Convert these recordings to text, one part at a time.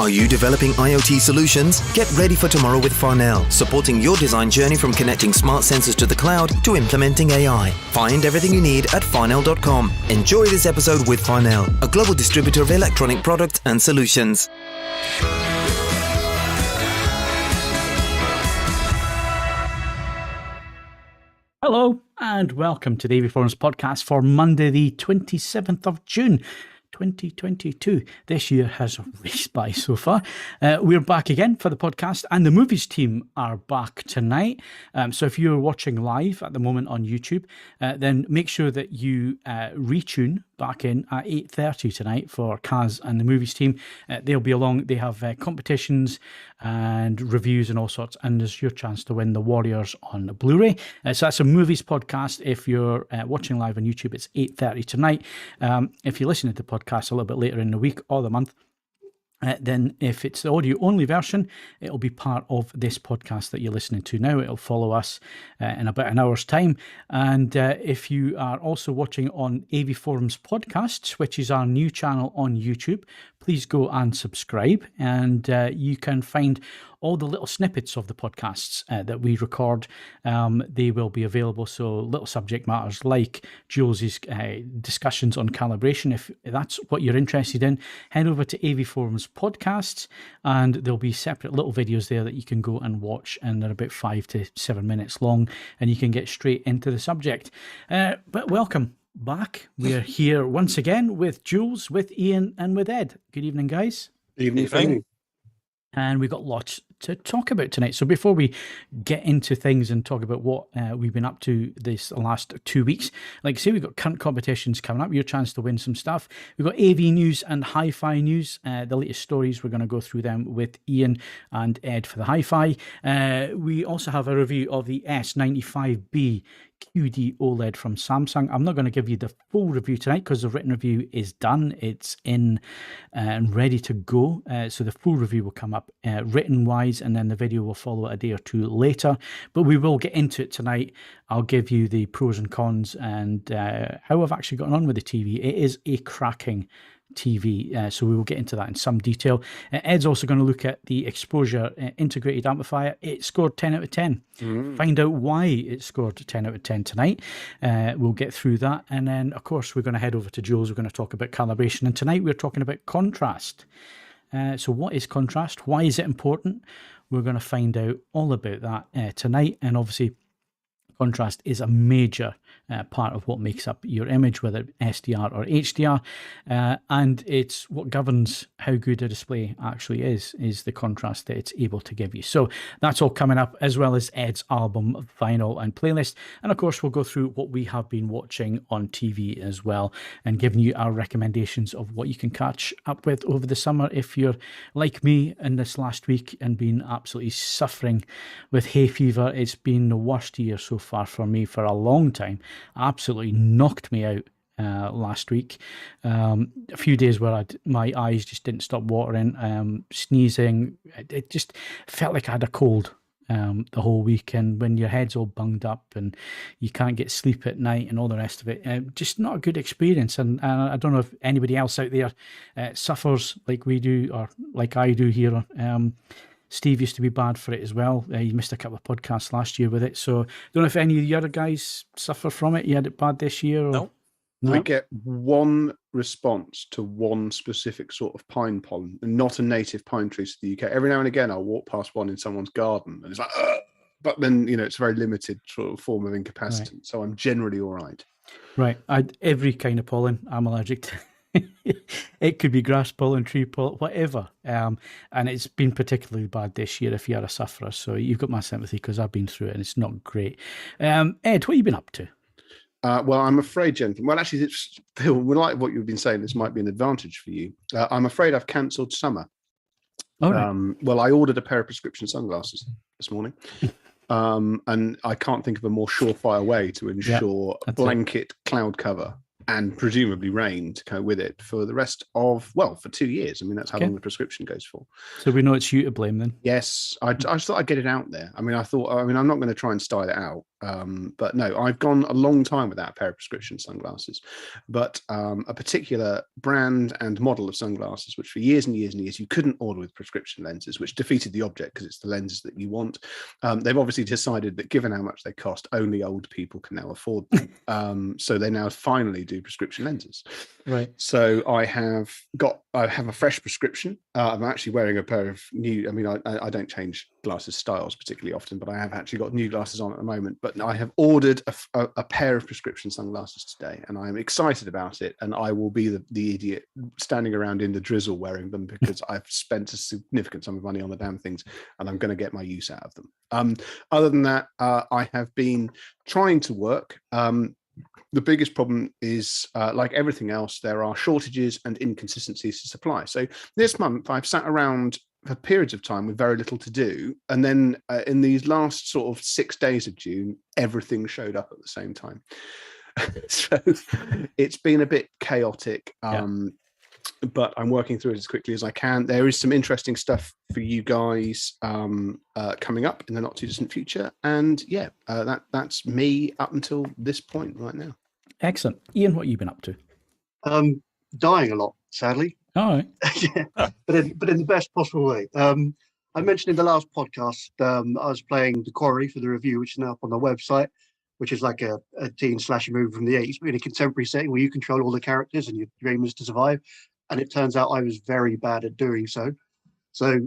Are you developing IoT solutions? Get ready for tomorrow with Farnell, supporting your design journey from connecting smart sensors to the cloud to implementing AI. Find everything you need at farnell.com. Enjoy this episode with Farnell, a global distributor of electronic products and solutions. Hello and welcome to the AV Forums podcast for Monday the 27th of June 2022. This year has raced by so far. We're back again for the podcast, and the movies team are back tonight. So if you're watching live at the moment on YouTube, then make sure that you retune back in at 8:30 tonight for Kaz and the movies team. They'll be along. They have competitions and reviews and all sorts, and there's your chance to win the Warriors on Blu-ray. So that's a movies podcast. If you're watching live on YouTube, it's 8:30 tonight. If you listen to the podcast a little bit later in the week or the month, then if it's the audio only version, it'll be part of this podcast that you're listening to now. It'll follow us in about an hour's time. And if you are also watching on AV Forums Podcasts, which is our new channel on YouTube, please go and subscribe, and you can find all the little snippets of the podcasts that we record. They will be available. So little subject matters like Jules' discussions on calibration. If that's what you're interested in, head over to AV Forums Podcasts, and there'll be separate little videos there that you can go and watch, and they're about 5 to 7 minutes long, and you can get straight into the subject. But welcome back. We're here once again with Jules, with Ian, and with Ed. Good evening, guys. Evening. And we've got lots to talk about tonight. So before we get into things and talk about what we've been up to this last 2 weeks, like I say, we've got current competitions coming up, your chance to win some stuff. We've got AV news and hi-fi news, the latest stories. We're going to go through them with Ian and Ed for the hi-fi. We also have a review of the S95B QD-OLED from Samsung. I'm not going to give you the full review tonight because the written review is done. It's in and ready to go. So the full review will come up written wise, and then the video will follow a day or two later. But we will get into it tonight. I'll give you the pros and cons and how I've actually gotten on with the TV. It is a cracking TV, so we will get into that in some detail. Ed's also going to look at the exposure integrated amplifier. It scored 10 out of 10. Find out why it scored 10 out of 10 tonight. We'll get through that, and then of course we're going to head over to Jules. We're going to talk about calibration, and tonight we're talking about contrast. So what is contrast? Why is it important? We're going to find out all about that tonight, and obviously contrast is a major part of what makes up your image, whether SDR or HDR, and it's what governs how good a display actually is the contrast that it's able to give you. So that's all coming up, as well as Ed's album, vinyl, and playlist. And of course, we'll go through what we have been watching on TV as well, and giving you our recommendations of what you can catch up with over the summer if you're like me in this last week and been absolutely suffering with hay fever. It's been the worst year so far for me for a long time. Absolutely knocked me out last week. A few days where my eyes just didn't stop watering, sneezing. It just felt like I had a cold the whole week. And when your head's all bunged up and you can't get sleep at night and all the rest of it, just not a good experience. And I don't know if anybody else out there suffers like we do, or like I do here. Steve used to be bad for it as well. He missed a couple of podcasts last year with it. So I don't know if any of the other guys suffer from it. You had it bad this year? Or... No. We get one response to one specific sort of pine pollen, and not a native pine tree to the UK. Every now and again, I'll walk past one in someone's garden and it's like, ugh! But then, it's a very limited sort of form of incapacitance. Right. So I'm generally all right. Right. Every kind of pollen I'm allergic to. It could be grass pollen, tree pollen, whatever. And it's been particularly bad this year if you're a sufferer. So you've got my sympathy because I've been through it and it's not great. Ed, what have you been up to? Well, I'm afraid, gentlemen. Well, actually, like what you've been saying, this might be an advantage for you. I'm afraid I've cancelled summer. Oh, right. Well, I ordered a pair of prescription sunglasses this morning. And I can't think of a more surefire way to ensure blanket cloud cover and presumably rain to go with it for the rest of, for 2 years. I mean, that's how long the prescription goes for. So we know it's you to blame then? Yes. I just thought I'd get it out there. I'm not going to try and style it out. But no, I've gone a long time without a pair of prescription sunglasses. But a particular brand and model of sunglasses, which for years and years and years you couldn't order with prescription lenses, which defeated the object because it's the lenses that you want. They've obviously decided that given how much they cost, only old people can now afford them. So they now finally do prescription lenses. Right. So I have a fresh prescription. I'm actually wearing a pair of new. I mean, I don't change glasses styles particularly often, but I have actually got new glasses on at the moment. But I have ordered a pair of prescription sunglasses today, and I am excited about it. And I will be the idiot standing around in the drizzle wearing them because I've spent a significant sum of money on the damn things, and I'm going to get my use out of them. Other than that, I have been trying to work. The biggest problem is, like everything else, there are shortages and inconsistencies to supply. So this month I've sat around for periods of time with very little to do. And then in these last sort of 6 days of June, everything showed up at the same time. So it's been a bit chaotic. But I'm working through it as quickly as I can. There is some interesting stuff for you guys coming up in the not too distant future. And yeah, that's me up until this point right now. Excellent. Ian, what have you been up to? Dying a lot, sadly. All right. Yeah, but in the best possible way. I mentioned in the last podcast, I was playing The Quarry for the review, which is now up on the website, which is like a teen slasher movie from the 80s, but in a contemporary setting where you control all the characters and your aim is to survive. And it turns out I was very bad at doing so. So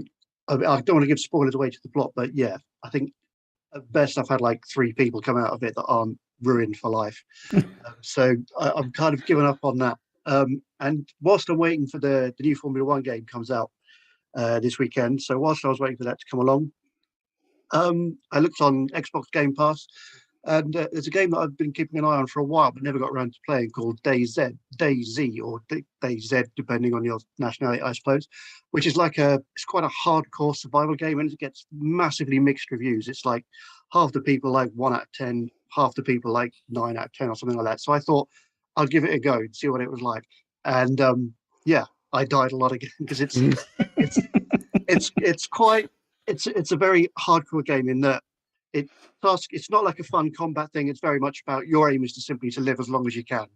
I don't want to give spoilers away to the plot, but yeah, I think at best I've had like 3 people come out of it that aren't ruined for life. So I'm kind of given up on that. And whilst I'm waiting for the new Formula One game comes out this weekend, so whilst I was waiting for that to come along, I looked on Xbox Game Pass, and there's a game that I've been keeping an eye on for a while but never got around to playing called DayZ, or DayZ, depending on your nationality, I suppose, which is like it's quite a hardcore survival game, and it gets massively mixed reviews. It's like half the people like 1 out of 10, half the people like 9 out of 10 or something like that. So I thought I'll give it a go and see what it was like. And yeah, I died a lot again because it's a very hardcore game in that it's not like a fun combat thing. It's very much about your aim is to simply to live as long as you can.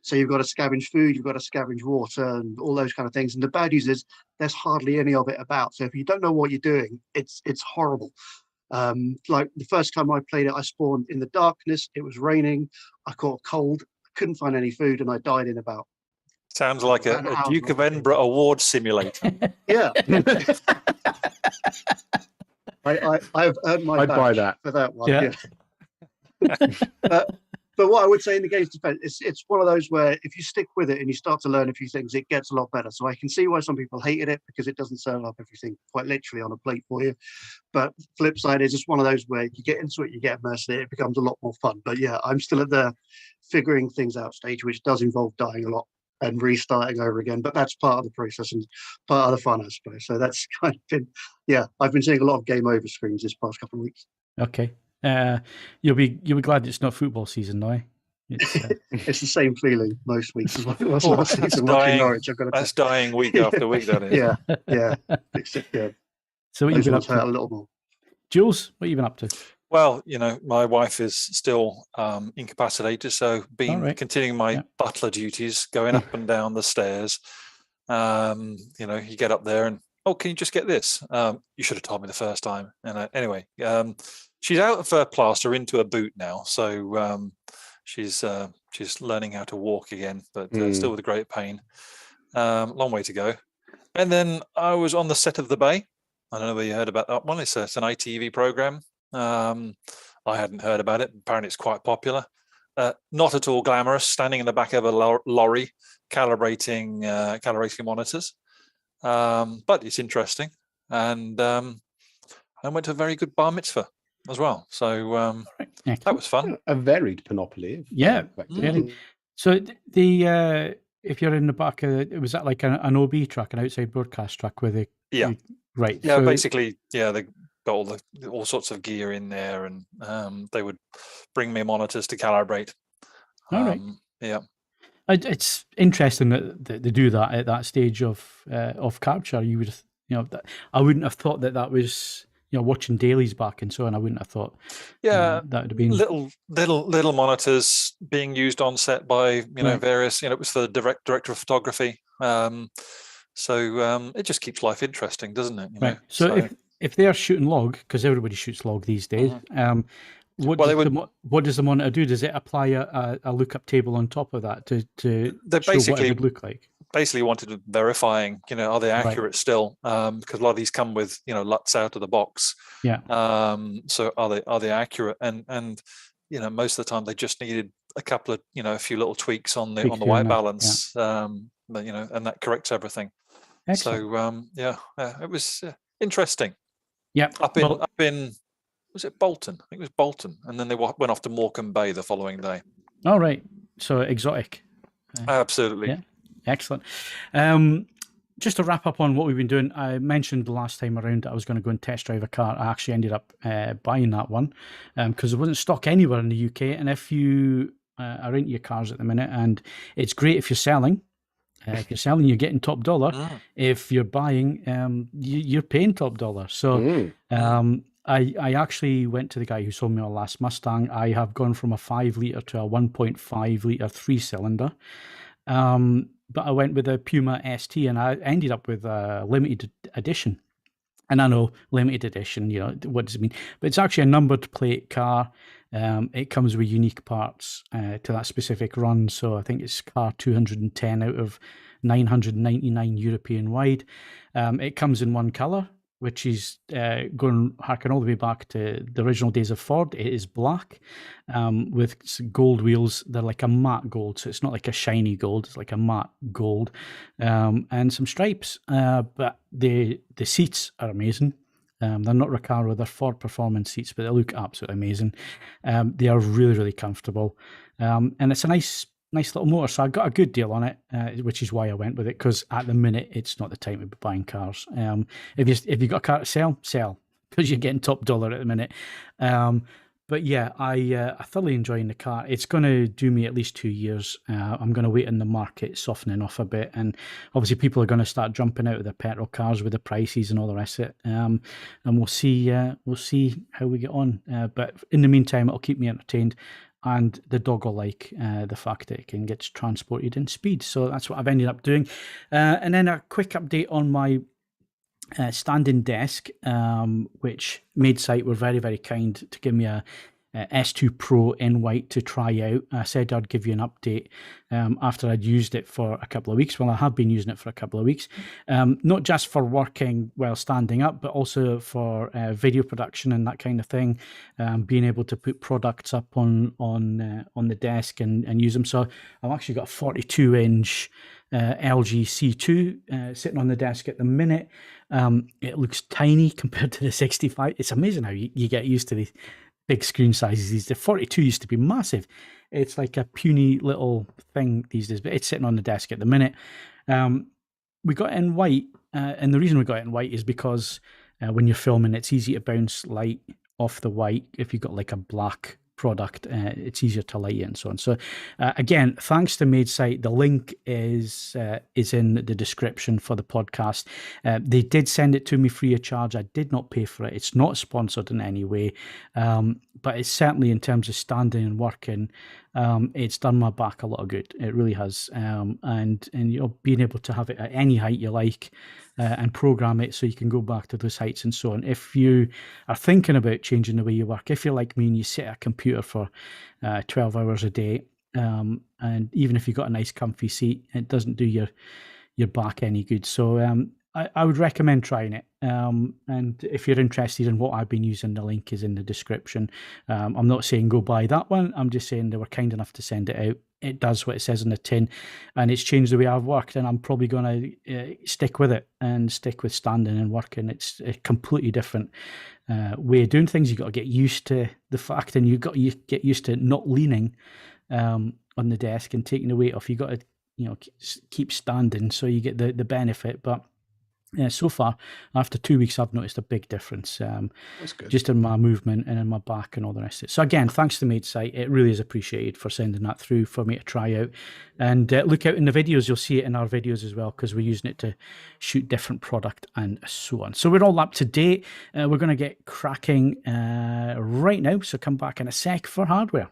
So you've got to scavenge food, you've got to scavenge water and all those kind of things. And the bad news is there's hardly any of it about. So if you don't know what you're doing, it's horrible. Like the first time I played it, I spawned in the darkness. It was raining. I caught a cold. I couldn't find any food, and I died in about. Sounds like a Duke of Edinburgh award simulator. Yeah. I've earned my badge buy that for that one. Yeah. But what I would say in the game's defense, it's one of those where if you stick with it and you start to learn a few things, it gets a lot better. So I can see why some people hated it because it doesn't serve up everything quite literally on a plate for you. But flip side is it's one of those where you get into it, you get immersed in it, it becomes a lot more fun. But yeah, I'm still at the figuring things out stage, which does involve dying a lot and restarting over again. But that's part of the process and part of the fun, I suppose. So that's kind of been, yeah, I've been seeing a lot of game over screens this past couple of weeks. Okay. You'll be glad it's not football season now. It's the same feeling most weeks as what it was last season. That's dying week after week, that is. Yeah. So what you've been up to? A little more. Jules, what have you been up to? Well, my wife is still incapacitated, so continuing my butler duties, going up and down the stairs. You get up there and, can you just get this? You should have told me the first time. And anyway, she's out of her plaster into a boot now, so she's learning how to walk again, but still with a great pain. Long way to go. And then I was on the set of The Bay. I don't know whether you heard about that one. It's an ITV program. I hadn't heard about it. Apparently, it's quite popular. Not at all glamorous. Standing in the back of a lorry, calibrating monitors. But it's interesting. And I went to a very good bar mitzvah as well. So that was fun. A varied panoply. Yeah. So the if you're in the back of it, was that like an OB truck, an outside broadcast truck with right? Yeah, so, basically, they got all sorts of gear in there, and they would bring me monitors to calibrate. All right. Yeah. It's interesting that they do that at that stage of capture. You would, I wouldn't have thought that was, watching dailies back and so on, I wouldn't have thought. Yeah, that would have been little monitors being used on set by various. It was for the director of photography. So it just keeps life interesting, doesn't it? Right. So if they are shooting log, because everybody shoots log these days, what does the monitor do? Does it apply a lookup table on top of that to show what it would look like? Basically wanted verifying, are they accurate still? Because a lot of these come with, LUTs out of the box. Yeah. So are they accurate? And most of the time they just needed a couple of, a few little tweaks on the white balance. But, and that corrects everything. Excellent. So it was interesting. Yeah. Up in was it Bolton? I think it was Bolton, and then they went off to Morecambe Bay the following day. All right. So exotic. Absolutely. Yeah. Excellent. Just to wrap up on what we've been doing, I mentioned the last time around that I was going to go and test drive a car. I actually ended up buying that one because it wasn't stock anywhere in the UK. And if you are into your cars at the minute, and it's great if you're selling. If you're selling, you're getting top dollar. If you're buying, you're paying top dollar. So I actually went to the guy who sold me my last Mustang. I have gone from a 5 litre to a 1.5 litre 3-cylinder. But I went with a Puma ST, and I ended up with a limited edition. And I know limited edition, what does it mean? But it's actually a numbered plate car. It comes with unique parts to that specific run. So I think it's car 210 out of 999 European wide. It comes in one colour, which is going harken all the way back to the original days of Ford. It is black with gold wheels. They're like a matte gold, so it's not like a shiny gold. It's like a matte gold and some stripes. But the seats are amazing. They're not Recaro, they're Ford Performance seats, but they look absolutely amazing. They are really, really comfortable. And it's a nice little motor, so I got a good deal on it, which is why I went with it, because at the minute it's not the time to be buying cars. If you've got a car to sell, because you're getting top dollar at the minute. But yeah, I thoroughly enjoying the car. It's going to do me at least 2 years. I'm going to wait in the market softening off a bit, and obviously people are going to start jumping out of the petrol cars with the prices and all the rest of it. And we'll see how we get on. But in the meantime, it'll keep me entertained. And the dog will like the fact that it can get transported in speed. So that's what I've ended up doing. And then a quick update on my standing desk, which Madesite were very, very kind to give me a S2 Pro in white to try out. I said I'd give you an update after I'd used it for a couple of weeks. Well, I have been using it for a couple of weeks, not just for working while standing up, but also for video production and that kind of thing, being able to put products up on the desk and use them. So I've actually got a 42-inch LG C2 sitting on the desk at the minute. It looks tiny compared to the 65. It's amazing how you get used to these big screen sizes. The 42 used to be massive. It's like a puny little thing these days, but it's sitting on the desk at the minute. We got it in white, and the reason we got it in white is because when you're filming, it's easy to bounce light off the white. If you've got like a black product, it's easier to light it and so on. So again, thanks to Madesite. The link is in the description for the podcast. They did send it to me free of charge. I did not pay for it. It's not sponsored in any way, but it's certainly, in terms of standing and working, it's done my back a lot of good. It really has. And being able to have it at any height you like, and program it so you can go back to those heights and so on. If you are thinking about changing the way you work, if you're like me and you sit at a computer for 12 hours a day, and even if you've got a nice comfy seat, it doesn't do your back any good. So I would recommend trying it. And if you're interested in what I've been using, the link is in the description. I'm not saying go buy that one. I'm just saying they were kind enough to send it out. It does what it says on the tin, and it's changed the way I've worked, and I'm probably going to stick with it and stick with standing and working. It's a completely different way of doing things. You've got to get used to the fact, and you get used to not leaning on the desk and taking the weight off. You've got to keep standing so you get the benefit. But So far, after 2 weeks, I've noticed a big difference. That's good. Just in my movement and in my back and all the rest of it. So again, thanks to Made Site. It really is appreciated for sending that through for me to try out. And look out in the videos. You'll see it in our videos as well, because we're using it to shoot different product and so on. So we're all up to date. We're going to get cracking right now. So come back in a sec for hardware.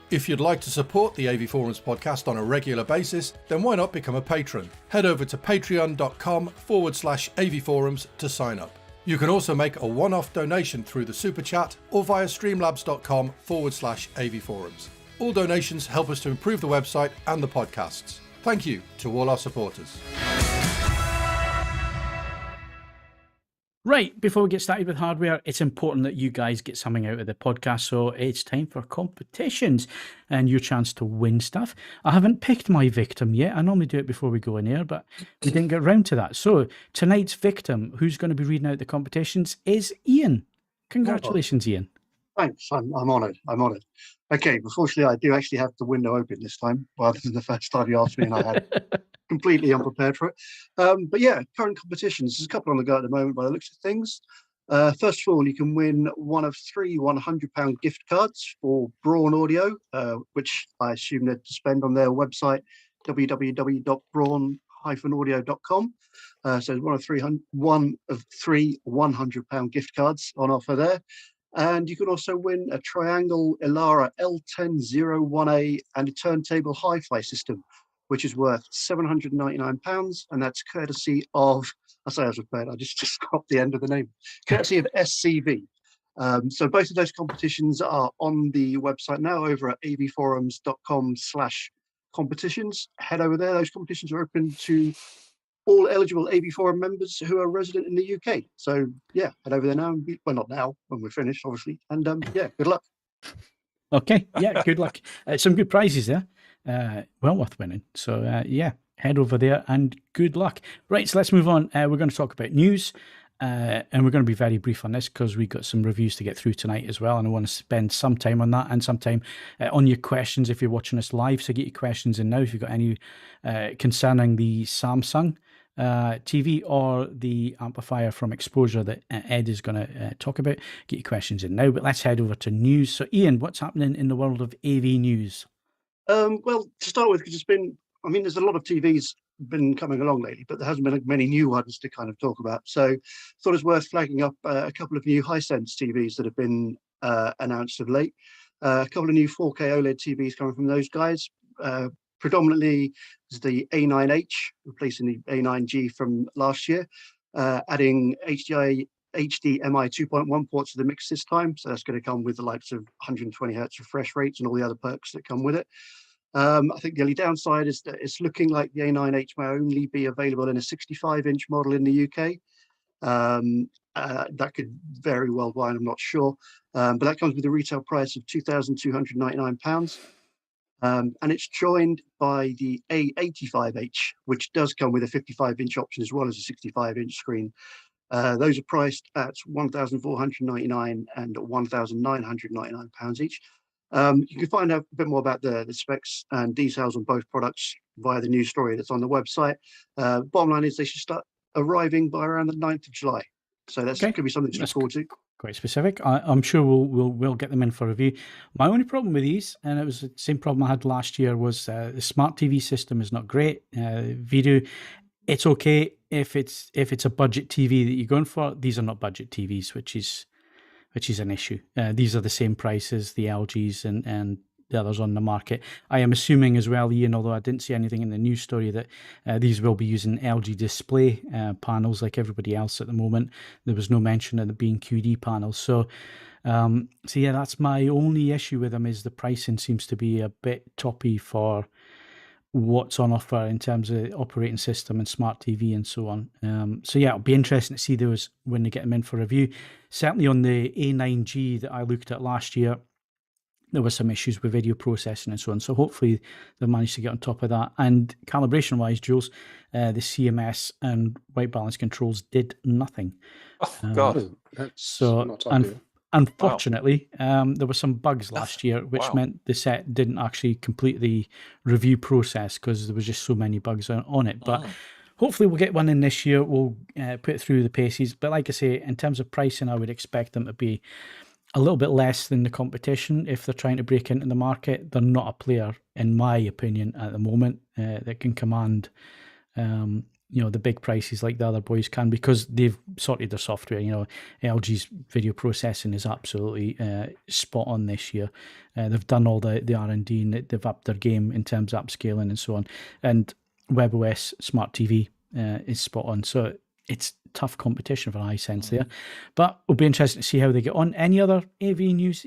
If you'd like to support the AV Forums podcast on a regular basis, then why not become a patron? Head over to patreon.com/AV Forums to sign up. You can also make a one-off donation through the Super Chat or via streamlabs.com/AV Forums. All donations help us to improve the website and the podcasts. Thank you to all our supporters. Right, before we get started with hardware, it's important that you guys get something out of the podcast, so it's time for competitions and your chance to win stuff. I haven't picked my victim yet. I normally do it before we go in here, but we didn't get around to that. So tonight's victim, who's going to be reading out the competitions, is Ian. Congratulations, Ian. Thanks, I'm honoured. Okay, unfortunately, I do actually have the window open this time, rather than the first time you asked me, and I had completely unprepared for it. But yeah, current competitions. There's a couple on the go at the moment by the looks of things. First of all, you can win one of 3 £100 gift cards for Braun Audio, which I assume they're to spend on their website, www.braun-audio.com. So one of 3 £100 gift cards on offer there. And you can also win a Triangle Elara L10001A and a turntable hi-fi system, which is worth £799, and that's courtesy of, I say I was prepared, I just got the end of the name, courtesy of SCV. So both of those competitions are on the website now over at avforums.com/competitions. Head over there. Those competitions are open to all eligible AV Forum members who are resident in the UK. So yeah, head over there now. Well, not now, when we're finished, obviously. And yeah, good luck. Okay, yeah, good luck. Some good prizes there. Well worth winning. So yeah, head over there and good luck. Right, so let's move on. We're going to talk about news. And we're going to be very brief on this because we've got some reviews to get through tonight as well. And I want to spend some time on that and some time on your questions if you're watching us live. So get your questions in now if you've got any concerning the Samsung TV or the amplifier from Exposure that Ed is going to talk about. Get your questions in now, but let's head over to news. So Ian, what's happening in the world of AV news? Well, to start with, because it's been, I mean, there's a lot of TVs been coming along lately, but there hasn't been many new ones to kind of talk about. So thought it was worth flagging up a couple of new HiSense TVs that have been announced of late. A couple of new 4K OLED TVs coming from those guys. Predominantly is the A9H, replacing the A9G from last year, adding HDMI 2.1 ports to the mix this time. So that's going to come with the likes of 120 hertz refresh rates and all the other perks that come with it. I think the only downside is that it's looking like the A9H may only be available in a 65-inch model in the UK. That could vary worldwide, I'm not sure. But that comes with a retail price of £2,299. And it's joined by the A85H, which does come with a 55-inch option as well as a 65-inch screen. Those are priced at £1,499 and £1,999 each. You can find out a bit more about the specs and details on both products via the news story that's on the website. Bottom line is they should start arriving by around the 9th of July. So that's going to be something to look forward to. Quite specific. I'm sure we'll get them in for review. My only problem with these, and it was the same problem I had last year, was the smart TV system is not great. Video, it's okay if it's a budget TV that you're going for. These are not budget TVs, which is an issue. These are the same price as the LGs and the others on the market. I am assuming as well, Ian, although I didn't see anything in the news story, that these will be using LG display panels like everybody else at the moment. There was no mention of it being QD panels. So yeah, that's my only issue with them, is the pricing seems to be a bit toppy for what's on offer in terms of operating system and smart TV and so on. So yeah, it'll be interesting to see those when they get them in for review. Certainly on the A9G that I looked at last year, there were some issues with video processing and so on. So hopefully they've managed to get on top of that. And calibration-wise, Jules, the CMS and white balance controls did nothing. Oh, God. That's not ideal. unfortunately, there were some bugs last year, which meant the set didn't actually complete the review process because there was just so many bugs on it. But hopefully we'll get one in this year. We'll put it through the paces. But like I say, in terms of pricing, I would expect them to be a little bit less than the competition if they're trying to break into the market. They're not a player, in my opinion, at the moment that can command the big prices like the other boys can, because they've sorted their software. LG's video processing is absolutely spot on this year. They've done all the R&D, and they've upped their game in terms of upscaling and so on. And WebOS Smart TV is spot on. So it's tough competition for HiSense there. But it'll be interesting to see how they get on. Any other AV news,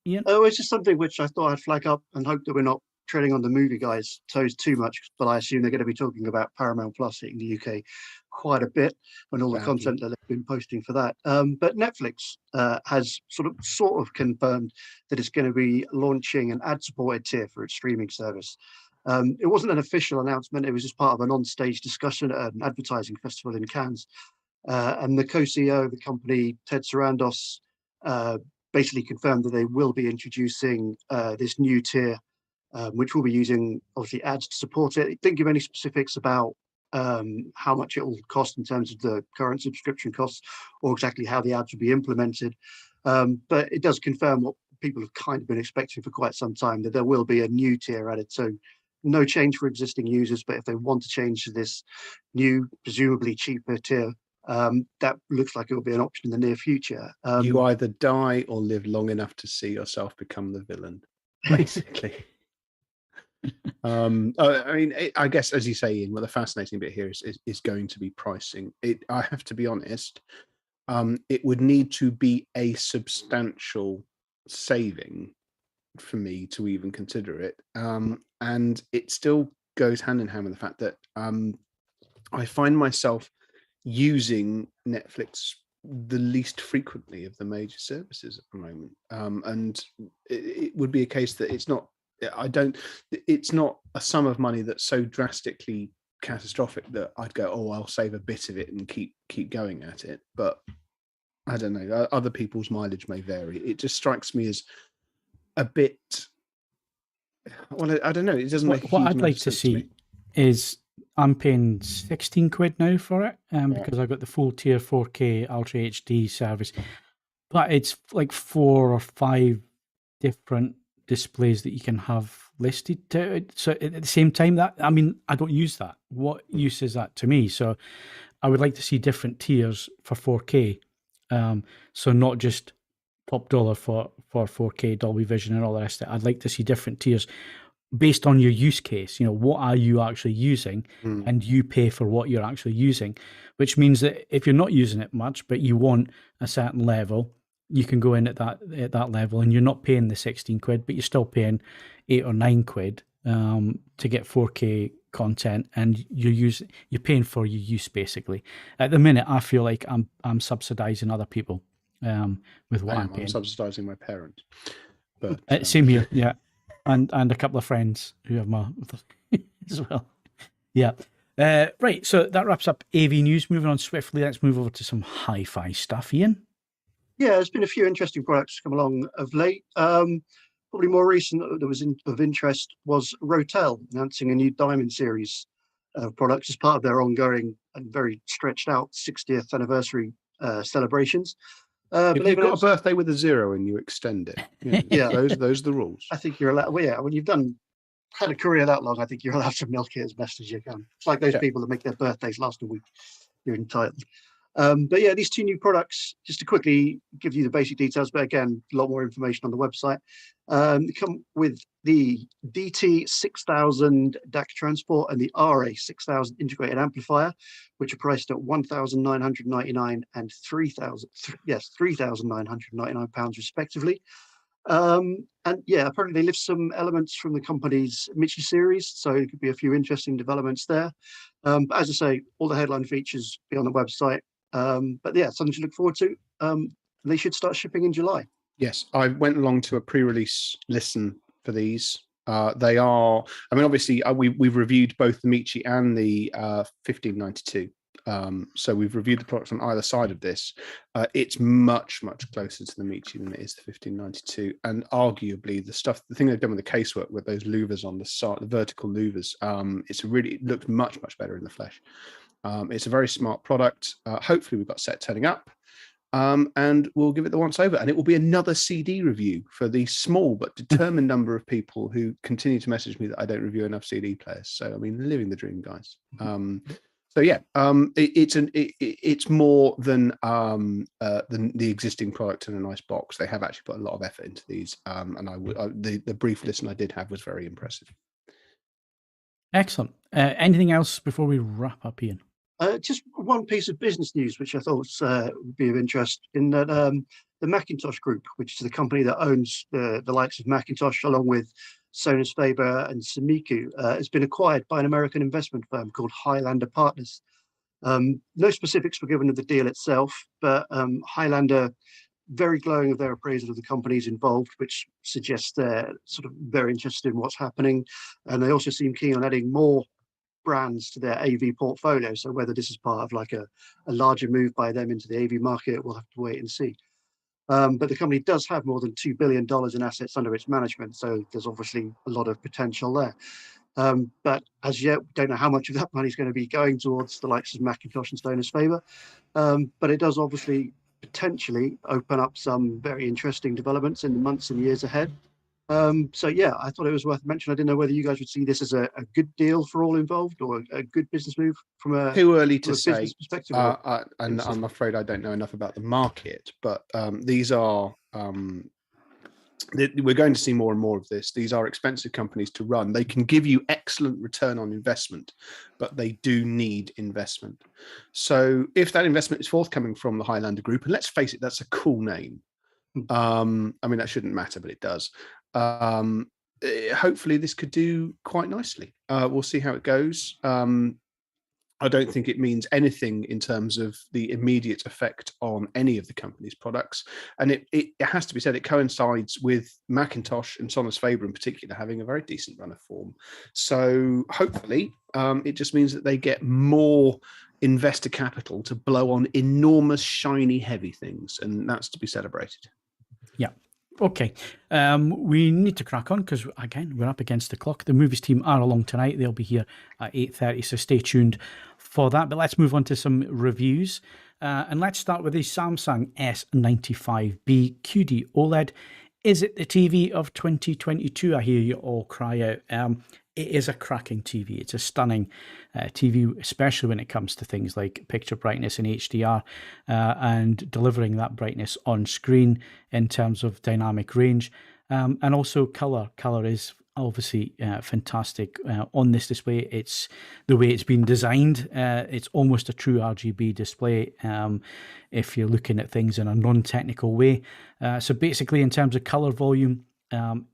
Ian? Oh, it's just something which I thought I'd flag up and hope that we're not treading on the movie guys' toes too much, but I assume they're going to be talking about Paramount Plus in the UK quite a bit and all the content that they've been posting for that. But Netflix has sort of confirmed that it's going to be launching an ad-supported tier for its streaming service. It wasn't an official announcement. It was just part of an on-stage discussion at an advertising festival in Cannes. And the co-CEO of the company, Ted Sarandos, basically confirmed that they will be introducing this new tier, which will be using, obviously, ads to support it. It didn't give any specifics about how much it will cost in terms of the current subscription costs or exactly how the ads will be implemented. But it does confirm what people have kind of been expecting for quite some time, that there will be a new tier added. So no change for existing users, but if they want to change to this new, presumably cheaper tier, that looks like it will be an option in the near future. You either die or live long enough to see yourself become the villain, basically. I guess, as you say, Ian, well, the fascinating bit here is going to be pricing. I have to be honest, it would need to be a substantial saving for me to even consider it. And it still goes hand in hand with the fact that I find myself using Netflix the least frequently of the major services at the moment. And it would be a case that it's not a sum of money that's so drastically catastrophic that I'd go, oh, I'll save a bit of it and keep going at it. But I don't know, other people's mileage may vary. It just strikes me as a bit, well, I don't know, it doesn't make a huge what I'd like to see is, I'm paying 16 quid now for it because I've got the full tier 4K Ultra HD service, but it's like 4 or 5 different displays that you can have listed to it. So at the same time, I don't use that. What use is that to me? So I would like to see different tiers for 4K. So not just top dollar for 4K Dolby Vision and all the rest of it. I'd like to see different tiers based on your use case. What are you actually using, and you pay for what you're actually using, which means that if you're not using it much, but you want a certain level, you can go in at that level, and you're not paying the 16 quid, but you're still paying 8 or 9 quid to get 4K content, and you're paying for your use, basically. At the minute, I feel like I'm subsidizing other people with what I'm paying. I'm subsidizing my parents. But same here, yeah. And a couple of friends who have my as well. Yeah. Right, so that wraps up AV news. Moving on swiftly, let's move over to some hi-fi stuff, Ian. Yeah, there's been a few interesting products come along of late. Probably more recent that was of interest was Rotel announcing a new Diamond Series of products as part of their ongoing and very stretched out 60th anniversary celebrations. If you've got a birthday with a 0 and you extend it, yeah. those are the rules. I think you're allowed. Well, yeah, when you've had a career that long, I think you're allowed to milk it as best as you can. It's like those people that make their birthdays last a week. You're entitled. But yeah, these 2 new products, just to quickly give you the basic details, but again, a lot more information on the website. They come with the DT6000 DAC transport and the RA6000 integrated amplifier, which are priced at £1,999 and £3,999 respectively. And yeah, apparently they lift some elements from the company's Michi series, so it could be a few interesting developments there. But as I say, all the headline features be on the website. But yeah, something to look forward to. They should start shipping in July. Yes, I went along to a pre-release listen for these. They are, obviously, we've reviewed both the Michi and the 1592 So we've reviewed the products on either side of this. It's much closer to the Michi than it is the 1592, and arguably the thing they've done with the casework with those louvers on the side, the vertical louvers, it looks much better in the flesh. It's a very smart product. Hopefully we've got set turning up. And we'll give it the once over, and it will be another CD review for the small but determined number of people who continue to message me that I don't review enough CD players. So I mean, living the dream, guys. So yeah, it's more than the existing product in a nice box. They have actually put a lot of effort into these, and the brief listen I did have was very impressive. Excellent. Anything else before we wrap up, Ian? Just one piece of business news, which I thought would be of interest, in that the McIntosh Group, which is the company that owns the likes of McIntosh, along with Sonus Faber and Samiku, has been acquired by an American investment firm called Highlander Partners. No specifics were given of the deal itself, but Highlander, very glowing of their appraisal of the companies involved, which suggests they're sort of very interested in what's happening. And they also seem keen on adding more brands to their AV portfolio. So whether this is part of like a larger move by them into the AV market, we'll have to wait and see. But the company does have more than $2 billion in assets under its management, so there's obviously a lot of potential there. But as yet, we don't know how much of that money is going to be going towards the likes of McIntosh and Sonus Faber. But it does obviously potentially open up some very interesting developments in the months and years ahead. So yeah, I thought it was worth mentioning. I didn't know whether you guys would see this as a good deal for all involved, or a good business move from a too early to say business perspective. And I'm afraid I don't know enough about the market, but these are we're going to see more and more of this. These are expensive companies to run. They can give you excellent return on investment, but they do need investment. So if that investment is forthcoming from the Highlander Group, and let's face it, that's a cool name. I mean, that shouldn't matter, but it does. Hopefully this could do quite nicely. We'll see how it goes. I don't think it means anything in terms of the immediate effect on any of the company's products. And it has to be said, it coincides with McIntosh and Sonus Faber in particular having a very decent run of form. So hopefully it just means that they get more investor capital to blow on enormous, shiny, heavy things. And that's to be celebrated. Yeah. Okay. We need to crack on because, again, we're up against the clock. The movies team are along tonight. They'll be here at 8:30, so stay tuned for that. But let's move on to some reviews. And let's start with the Samsung S95B QD-OLED. Is it the TV of 2022? I hear you all cry out. It is a cracking TV. It's a stunning TV, especially when it comes to things like picture brightness and HDR and delivering that brightness on screen in terms of dynamic range. And also color. Color is obviously fantastic on this display. It's the way it's been designed. It's almost a true RGB display if you're looking at things in a non-technical way. So basically, in terms of color volume,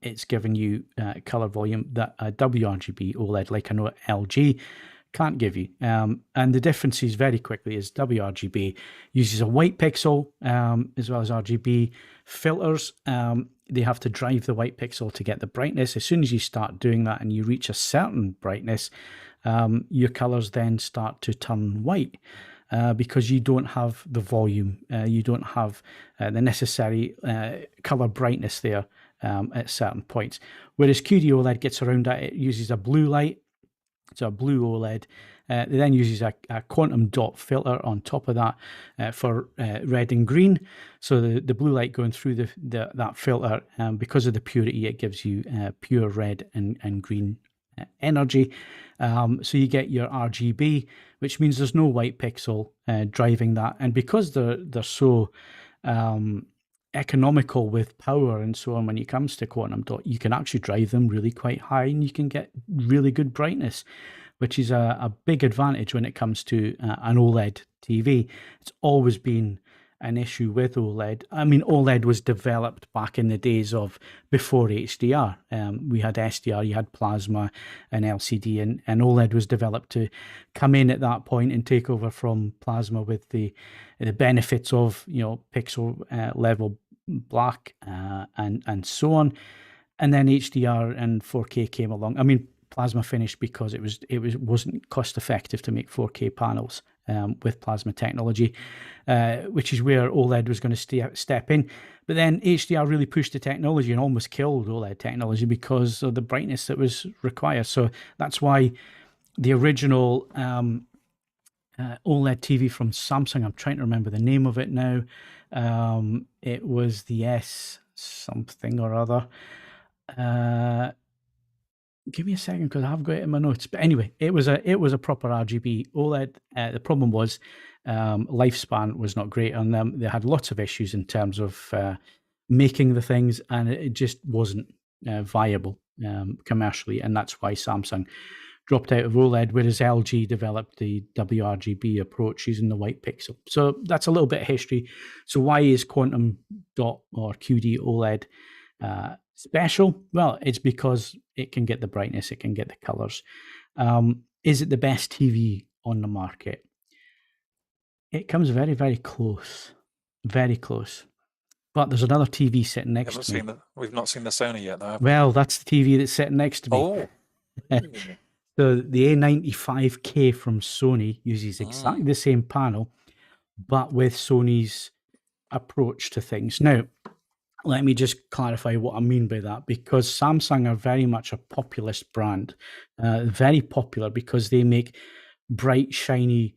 it's giving you color volume that a WRGB OLED like an LG can't give you. And the difference is very quickly is WRGB uses a white pixel as well as RGB filters. They have to drive the white pixel to get the brightness. As soon as you start doing that and you reach a certain brightness, your colors then start to turn white. Because you don't have the volume, you don't have the necessary color brightness there at certain points. Whereas QD-OLED gets around that, it uses a blue light, so a blue OLED. It then uses a quantum dot filter on top of that for red and green. So the blue light going through that filter, because of the purity, it gives you pure red and green energy. So you get your RGB, which means there's no white pixel driving that. And because they're so economical with power and so on, when it comes to quantum dot, you can actually drive them really quite high and you can get really good brightness, which is a big advantage when it comes to an OLED TV. It's always been an issue with OLED. I mean, OLED was developed back in the days of before HDR. We had SDR, you had plasma and LCD, and OLED was developed to come in at that point and take over from plasma with the benefits of, pixel level black and so on. And then HDR and 4K came along. I mean, plasma finish because it wasn't cost effective to make 4K panels with plasma technology, which is where OLED was going to step in. But then HDR really pushed the technology and almost killed OLED technology because of the brightness that was required. So that's why the original OLED TV from Samsung, I'm trying to remember the name of it now. It was the S something or other. Give me a second because I've got it in my notes. But anyway, it was a proper RGB OLED. The problem was lifespan was not great on them. They had lots of issues in terms of making the things, and it just wasn't viable commercially, and that's why Samsung dropped out of OLED, whereas LG developed the WRGB approach using the white pixel. So that's a little bit of history. So why is quantum dot or QD-OLED special? Well, it's because it can get the brightness, it can get the colors. Is it the best TV on the market? It comes very, very close. Very close. But there's another TV sitting next to me. We've not seen the Sony yet, though. Well, that's the TV that's sitting next to me. Oh. So the A95K from Sony uses exactly the same panel, but with Sony's approach to things. Now, let me just clarify what I mean by that, because Samsung are very much a populist brand, very popular because they make bright, shiny,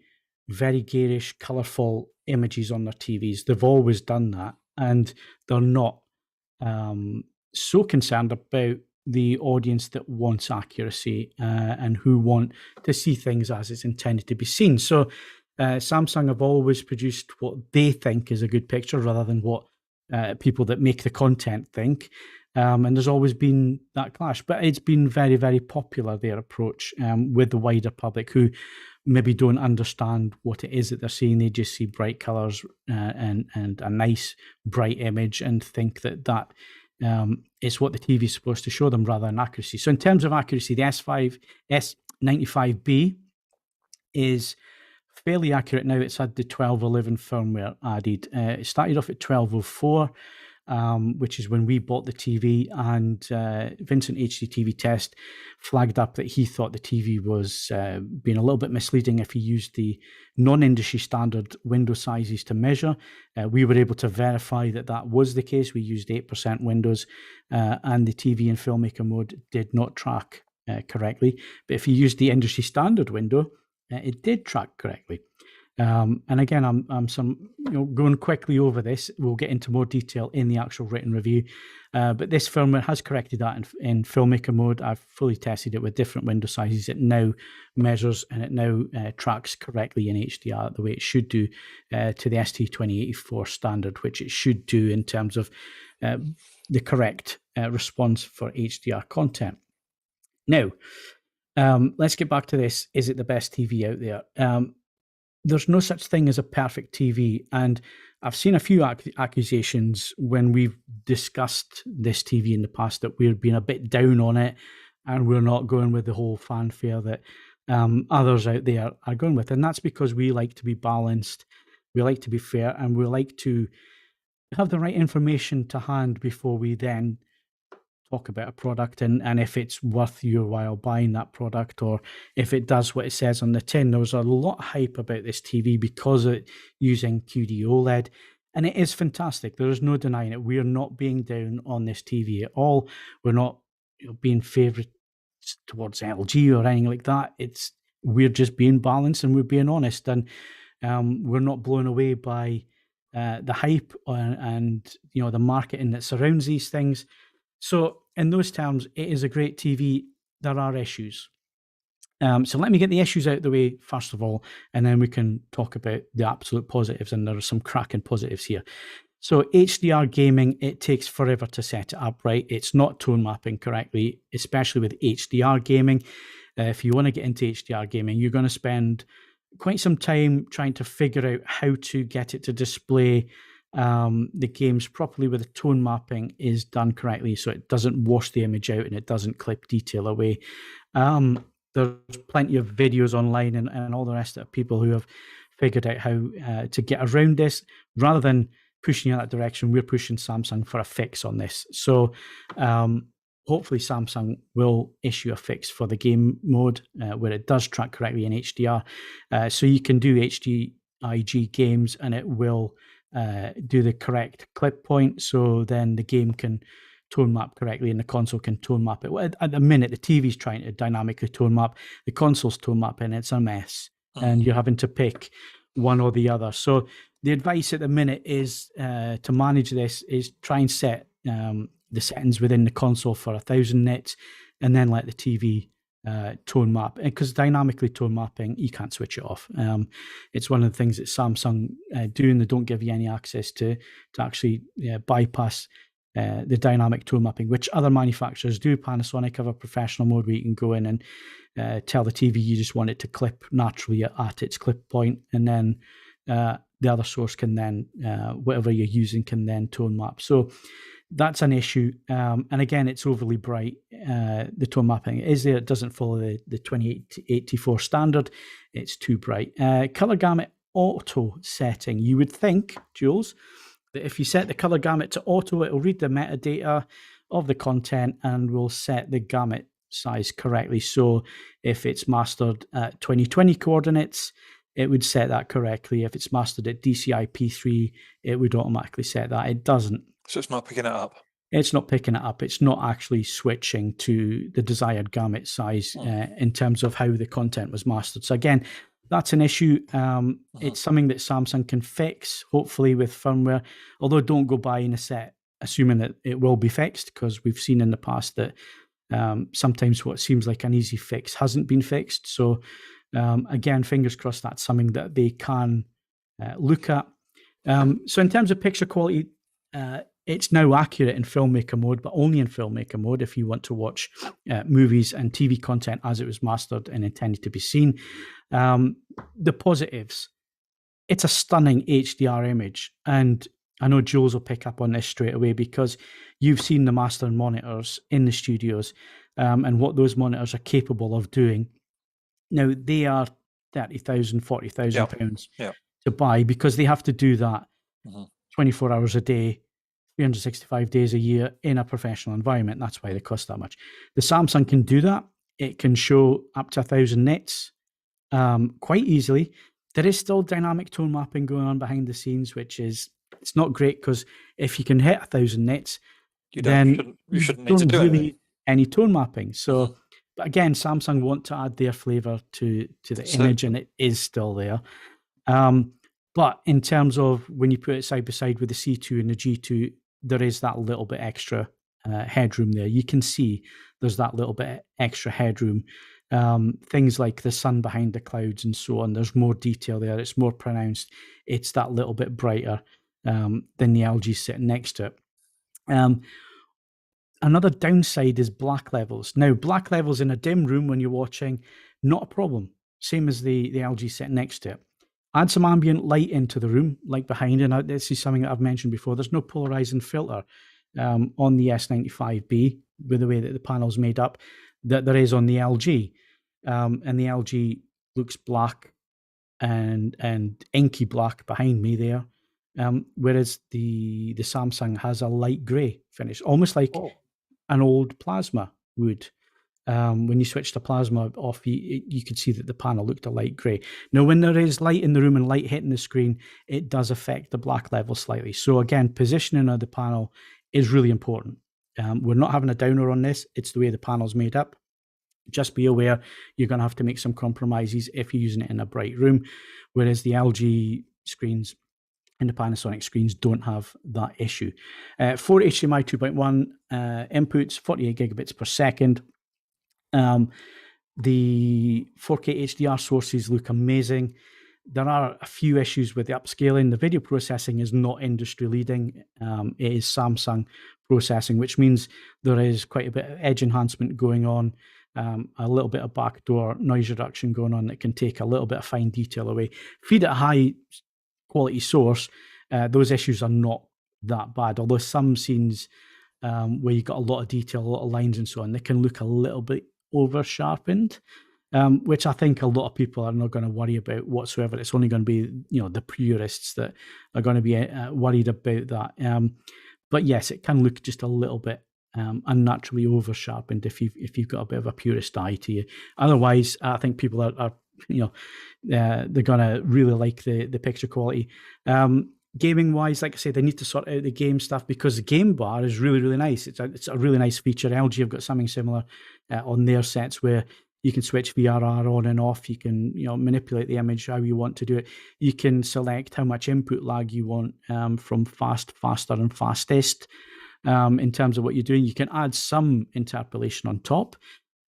very garish, colourful images on their TVs. They've always done that, and they're not so concerned about the audience that wants accuracy and who want to see things as it's intended to be seen. So Samsung have always produced what they think is a good picture rather than what people that make the content think. And there's always been that clash. But it's been very, very popular, their approach, with the wider public who maybe don't understand what it is that they're seeing. They just see bright colours and a nice, bright image and think that is what the TV is supposed to show them rather than accuracy. So in terms of accuracy, the S95B is fairly accurate now. It's had the 12.11 firmware added. It started off at 12.04, which is when we bought the TV, and Vincent HDTV Test flagged up that he thought the TV was being a little bit misleading if he used the non-industry standard window sizes to measure. We were able to verify that was the case. We used 8% windows, and the TV in filmmaker mode did not track correctly. But if you used the industry standard window, it did track correctly. And again, I'm going quickly over this. We'll get into more detail in the actual written review. But this firmware has corrected that in filmmaker mode. I've fully tested it with different window sizes. It now measures and it now tracks correctly in HDR the way it should do to the ST2084 standard, which it should do in terms of the correct response for HDR content. Now, let's get back to this. Is it the best TV out there? There's no such thing as a perfect TV, and I've seen a few accusations when we've discussed this TV in the past that we've been a bit down on it and we're not going with the whole fanfare that others out there are going with. And that's because we like to be balanced, we like to be fair, and we like to have the right information to hand before we then talk about a product and if it's worth your while buying that product, or if it does what it says on the tin. There was a lot of hype about this TV because of it using QD-OLED, and it is fantastic. There is no denying it. We are not being down on this TV at all. We're not being favourite towards LG or anything like that. We're just being balanced and we're being honest, and we're not blown away by the hype and the marketing that surrounds these things. So in those terms, it is a great TV. There are issues. So let me get the issues out of the way first of all, and then we can talk about the absolute positives, and there are some cracking positives here. So HDR gaming, it takes forever to set it up right. It's not tone mapping correctly, especially with HDR gaming. If you want to get into HDR gaming, you're going to spend quite some time trying to figure out how to get it to display the games properly where the tone mapping is done correctly, so it doesn't wash the image out and it doesn't clip detail away. There's plenty of videos online and all the rest of people who have figured out how to get around this. Rather than pushing in that direction, we're pushing Samsung for a fix on this. So hopefully Samsung will issue a fix for the game mode where it does track correctly in HDR. So you can do HDIG games and it will do the correct clip point. So then the game can tone map correctly and the console can tone map it. At the minute, the TV's trying to dynamically tone map, the console's tone map, and it's a mess. And you're having to pick one or the other. So the advice at the minute is to manage this is try and set the settings within the console for 1000 nits and then let the TV tone map, because dynamically tone mapping, you can't switch it off. It's one of the things that Samsung do, and they don't give you any access to actually bypass the dynamic tone mapping, which other manufacturers do. Panasonic have a professional mode where you can go in and tell the TV you just want it to clip naturally at its clip point, and then the other source can then, whatever you're using, can then tone map. So that's an issue. And again, it's overly bright. The tone mapping is there. It doesn't follow the 2884 standard. It's too bright. Color gamut auto setting. You would think, Jules, that if you set the color gamut to auto, it'll read the metadata of the content and will set the gamut size correctly. So if it's mastered at 2020 coordinates, it would set that correctly. If it's mastered at DCI P3, it would automatically set that. It doesn't. So it's not picking it up. It's not picking it up. It's not actually switching to the desired gamut size in terms of how the content was mastered. So again, that's an issue. It's something that Samsung can fix, hopefully with firmware. Although don't go buying a set assuming that it will be fixed, because we've seen in the past that sometimes what seems like an easy fix hasn't been fixed. So again, fingers crossed that's something that they can look at. So in terms of picture quality, it's now accurate in filmmaker mode, but only in filmmaker mode if you want to watch movies and TV content as it was mastered and intended to be seen. The positives, it's a stunning HDR image. And I know Jules will pick up on this straight away because you've seen the master monitors in the studios and what those monitors are capable of doing. Now, they are £30,000, £40,000 to buy because they have to do that 24 hours a day, 365 days a year in a professional environment. That's why they cost that much. The Samsung can do that. It can show up to 1,000 nits quite easily. There is still dynamic tone mapping going on behind the scenes, which is, it's not great because if you can hit 1,000 nits, you shouldn't need to do really any tone mapping. So, but again, Samsung want to add their flavor to the image, and it is still there. But in terms of when you put it side by side with the C2 and the G2, there is that little bit extra headroom there. You can see there's that little bit extra headroom. Things like the sun behind the clouds and so on, there's more detail there. It's more pronounced. It's that little bit brighter than the LG sitting next to it. Another downside is black levels. Now, black levels in a dim room when you're watching, not a problem. Same as the LG sitting next to it. Add some ambient light into the room, like behind it. Now, this is something that I've mentioned before. There's no polarizing filter on the S95B with the way that the panel's made up that there is on the LG. And the LG looks black and inky black behind me there. Whereas the Samsung has a light grey finish, almost like an old plasma would. When you switch the plasma off, you could see that the panel looked a light grey. Now, when there is light in the room and light hitting the screen, it does affect the black level slightly. So again, positioning of the panel is really important. We're not having a downer on this. It's the way the panel's made up. Just be aware you're going to have to make some compromises if you're using it in a bright room, whereas the LG screens and the Panasonic screens don't have that issue. 4 HDMI 2.1 inputs, 48 gigabits per second. The 4K HDR sources look amazing. There are a few issues with the upscaling. The video processing is not industry leading. It is Samsung processing, which means there is quite a bit of edge enhancement going on, a little bit of backdoor noise reduction going on that can take a little bit of fine detail away. Feed it a high quality source, those issues are not that bad. Although some scenes where you've got a lot of detail, a lot of lines and so on, they can look a little bit over sharpened, which I think a lot of people are not going to worry about whatsoever. It's only going to be, the purists that are going to be worried about that. But yes, it can look just a little bit unnaturally over sharpened if you've got a bit of a purist eye to you. Otherwise, I think people are they're gonna really like the picture quality. Gaming wise, like I say, they need to sort out the game stuff, because the game bar is really, really nice. It's a really nice feature. LG have got something similar on their sets, where you can switch VRR on and off. You can manipulate the image how you want to do it. You can select how much input lag you want, from fast, faster, and fastest. In terms of what you're doing, you can add some interpolation on top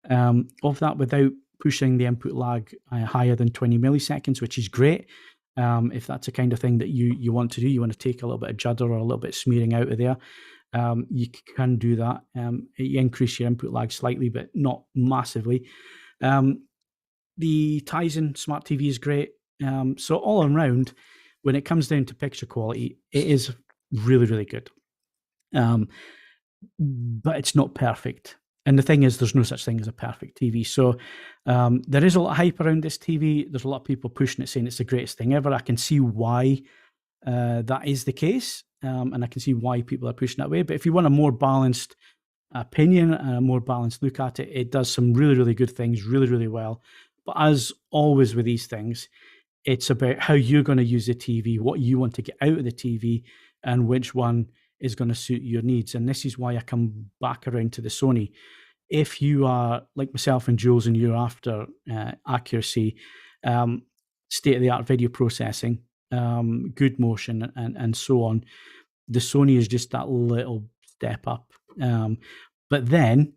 of that without pushing the input lag higher than 20 milliseconds, which is great. If that's the kind of thing that you want to do, you want to take a little bit of judder or a little bit of smearing out of there, you can do that. You increase your input lag slightly, but not massively. The Tizen Smart TV is great. So all around, when it comes down to picture quality, it is really, really good. But it's not perfect. And the thing is, there's no such thing as a perfect TV. So there is a lot of hype around this TV. There's a lot of people pushing it, saying it's the greatest thing ever. I can see why that is the case, and I can see why people are pushing that way. But if you want a more balanced opinion and a more balanced look at it, it does some really, really good things really, really well. But as always with these things, it's about how you're going to use the TV, what you want to get out of the TV, and which one is going to suit your needs. And this is why I come back around to the Sony. If you are like myself and Jules and you're after accuracy, state-of-the-art video processing, good motion, and so on, the Sony is just that little step up. But then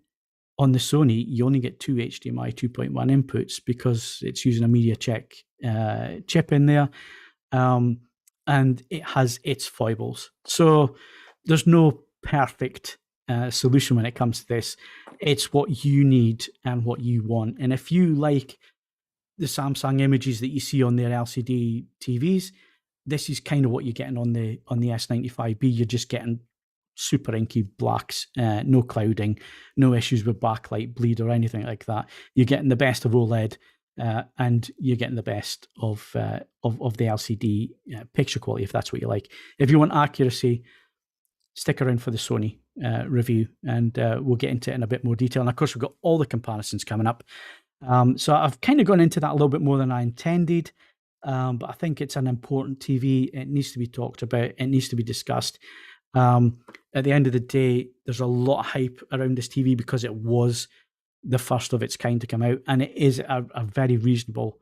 on the Sony, you only get two HDMI 2.1 inputs, because it's using a MediaTek chip in there, and it has its foibles. So there's no perfect solution when it comes to this. It's what you need and what you want. And if you like the Samsung images that you see on their LCD TVs, this is kind of what you're getting on the S95B. You're just getting super inky blacks, no clouding, no issues with backlight bleed or anything like that. You're getting the best of OLED, and you're getting the best of the LCD picture quality, if that's what you like. If you want accuracy, stick around for the Sony review, and we'll get into it in a bit more detail. And of course, we've got all the comparisons coming up. So I've kind of gone into that a little bit more than I intended, but I think it's an important TV. It needs to be talked about. It needs to be discussed. At the end of the day, there's a lot of hype around this TV because it was the first of its kind to come out, and it is a very reasonable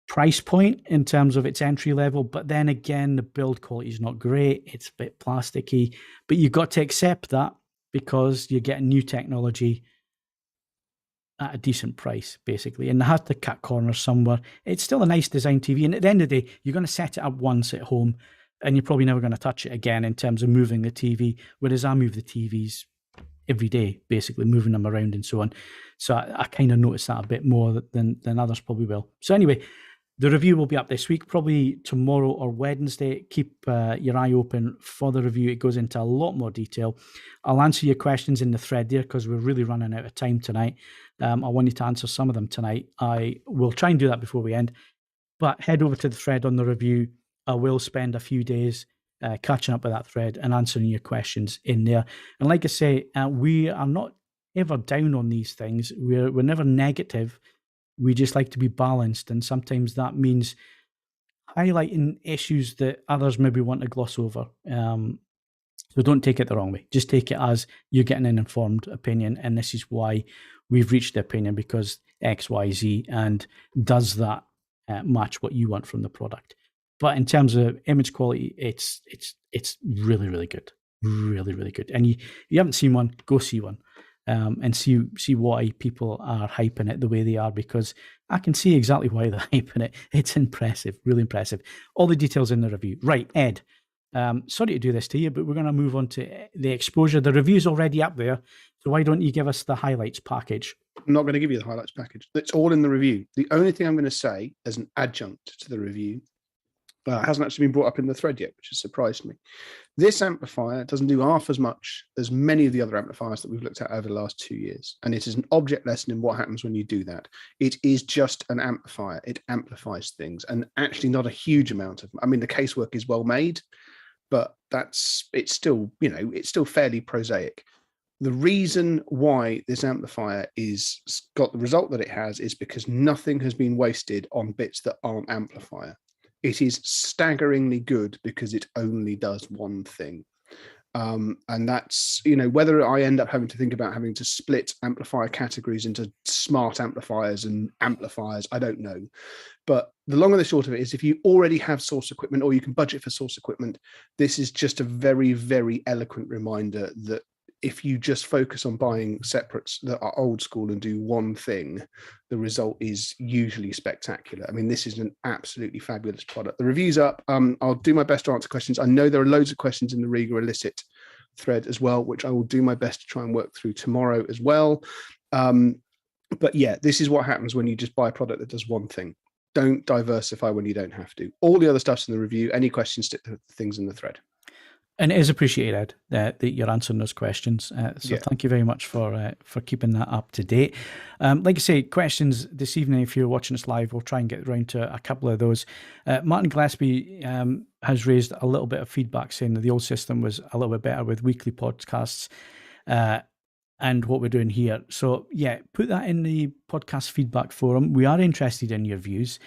price point in terms of its entry level. But then again, the build quality is not great. It's a bit plasticky, but you've got to accept that because you're getting new technology at a decent price, basically. And they had to cut corners somewhere. It's still a nice design TV. And at the end of the day, you're going to set it up once at home, and you're probably never going to touch it again in terms of moving the TV. Whereas I move the TVs every day, basically moving them around and so on. So I kind of notice that a bit more than others probably will. So anyway, the review will be up this week, probably tomorrow or Wednesday. Keep your eye open for the review. It goes into a lot more detail. I'll answer your questions in the thread there because we're really running out of time tonight. I want you to answer some of them tonight. I will try and do that before we end. But head over to the thread on the review. I will spend a few days catching up with that thread and answering your questions in there. And like I say, we are not ever down on these things. We're never negative. We just like to be balanced, and sometimes that means highlighting issues that others maybe want to gloss over. So don't take it the wrong way. Just take it as you're getting an informed opinion, and this is why we've reached the opinion, because X, Y, Z, and does that match what you want from the product. But in terms of image quality, it's really, really good. Really, really good. And you haven't seen one, go see one. And see why people are hyping it the way they are, because I can see exactly why they're hyping it. It's impressive, really impressive. All the details in the review. Right, Ed, sorry to do this to you, but we're going to move on to the exposure. The review's already up there, so why don't you give us the highlights package? I'm not going to give you the highlights package. It's all in the review. The only thing I'm going to say as an adjunct to the review hasn't actually been brought up in the thread yet, which has surprised me. This amplifier doesn't do half as much as many of the other amplifiers that we've looked at over the last 2 years. And it is an object lesson in what happens when you do that. It is just an amplifier. It amplifies things, and actually not a huge amount of, I mean, the casework is well made, but it's still fairly prosaic. The reason why this amplifier is got the result that it has is because nothing has been wasted on bits that aren't amplifier. It is staggeringly good because it only does one thing. And that's, whether I end up having to think about having to split amplifier categories into smart amplifiers and amplifiers, I don't know. But the long and the short of it is, if you already have source equipment or you can budget for source equipment, this is just a very, very eloquent reminder that if you just focus on buying separates that are old school and do one thing, the result is usually spectacular. I mean, this is an absolutely fabulous product. The review's up. I'll do my best to answer questions. I know there are loads of questions in the Riga Illicit thread as well, which I will do my best to try and work through tomorrow as well. But yeah, this is what happens when you just buy a product that does one thing. Don't diversify when you don't have to. All the other stuff's in the review. Any questions, stick to things in the thread. And it is appreciated that you're answering those questions. Thank you very much for keeping that up to date. Like I say, questions this evening, if you're watching us live, we'll try and get around to a couple of those. Martin Gillespie has raised a little bit of feedback saying that the old system was a little bit better with weekly podcasts and what we're doing here. So yeah, put that in the podcast feedback forum. We are interested in your views.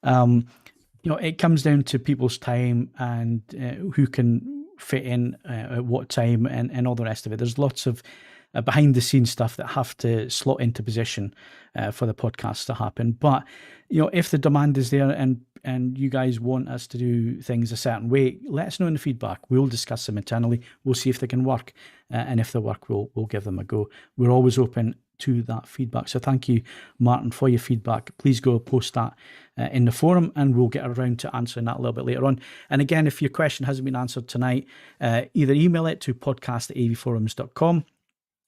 It comes down to people's time and who can fit in at what time and all the rest of it. There's lots of behind the scenes stuff that have to slot into position for the podcast to happen. But if the demand is there and you guys want us to do things a certain way, let us know in the feedback. We'll discuss them internally. We'll see if they can work, and if they work, we'll give them a go. We're always open to that feedback. So thank you, Martin, for your feedback. Please go post that in the forum, and we'll get around to answering that a little bit later on. And again, if your question hasn't been answered tonight, either email it to podcast@avforums.com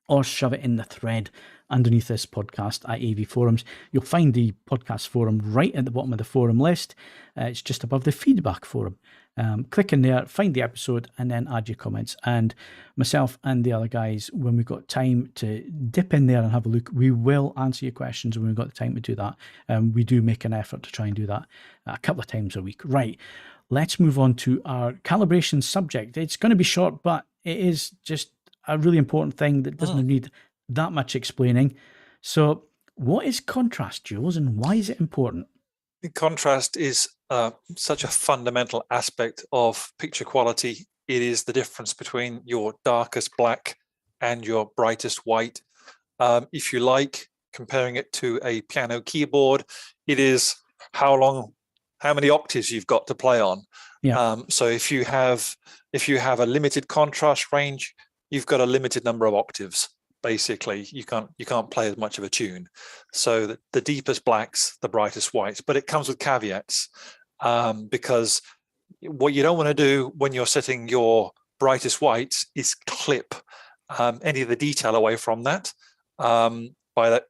or shove it in the thread underneath this podcast at AV Forums. You'll find the podcast forum right at the bottom of the forum list. It's just above the feedback forum. Click in there, find the episode, and then add your comments. And myself and the other guys, when we've got time to dip in there and have a look, we will answer your questions when we've got the time to do that. We do make an effort to try and do that a couple of times a week. Right, let's move on to our calibration subject. It's going to be short, but it is just a really important thing that doesn't need that much explaining. So what is contrast, Jules, and why is it important? Contrast is such a fundamental aspect of picture quality. It is the difference between your darkest black and your brightest white. If you like, comparing it to a piano keyboard, it is how many octaves you've got to play on. Yeah. So if you have a limited contrast range, you've got a limited number of octaves. Basically, you can't play as much of a tune. So the deepest blacks, the brightest whites, but it comes with caveats, because what you don't want to do when you're setting your brightest whites is clip any of the detail away from that. By